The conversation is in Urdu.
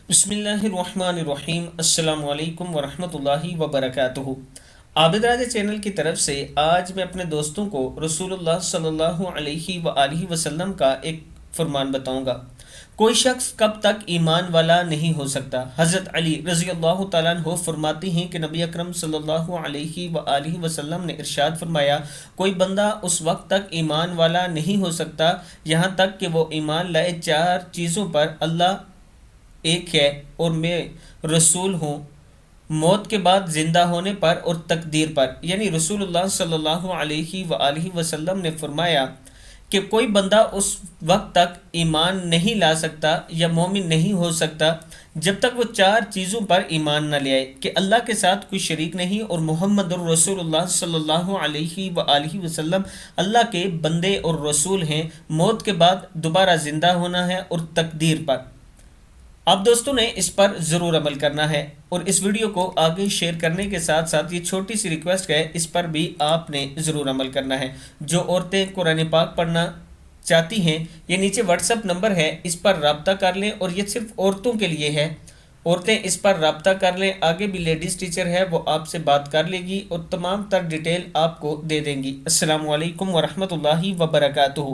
بسم اللہ الرحمن الرحیم۔ السلام علیکم ورحمۃ اللہ وبرکاتہ۔ عابد راجہ چینل کی طرف سے آج میں اپنے دوستوں کو رسول اللہ صلی اللہ علیہ وآلہ وسلم کا ایک فرمان بتاؤں گا۔ کوئی شخص کب تک ایمان والا نہیں ہو سکتا؟ حضرت علی رضی اللہ تعالیٰ عنہ فرماتے ہیں کہ نبی اکرم صلی اللہ علیہ وآلہ وسلم نے ارشاد فرمایا، کوئی بندہ اس وقت تک ایمان والا نہیں ہو سکتا یہاں تک کہ وہ ایمان لائے چار چیزوں پر: اللہ ایک ہے اور میں رسول ہوں، موت کے بعد زندہ ہونے پر اور تقدیر پر۔ یعنی رسول اللہ صلی اللہ علیہ وآلہ وسلم نے فرمایا کہ کوئی بندہ اس وقت تک ایمان نہیں لا سکتا یا مومن نہیں ہو سکتا جب تک وہ چار چیزوں پر ایمان نہ لے آئے کہ اللہ کے ساتھ کوئی شریک نہیں اور محمد الرسول اللہ صلی اللہ علیہ وآلہ وسلم اللہ کے بندے اور رسول ہیں، موت کے بعد دوبارہ زندہ ہونا ہے اور تقدیر پر۔ آپ دوستوں نے اس پر ضرور عمل کرنا ہے اور اس ویڈیو کو آگے شیئر کرنے کے ساتھ ساتھ یہ چھوٹی سی ریکویسٹ ہے، اس پر بھی آپ نے ضرور عمل کرنا ہے۔ جو عورتیں قرآن پاک پڑھنا چاہتی ہیں، یہ نیچے واٹس ایپ نمبر ہے، اس پر رابطہ کر لیں، اور یہ صرف عورتوں کے لیے ہے۔ عورتیں اس پر رابطہ کر لیں، آگے بھی لیڈیز ٹیچر ہے، وہ آپ سے بات کر لے گی اور تمام تر ڈیٹیل آپ کو دے دیں گی۔ السلام علیکم ورحمۃ اللہ وبرکاتہ۔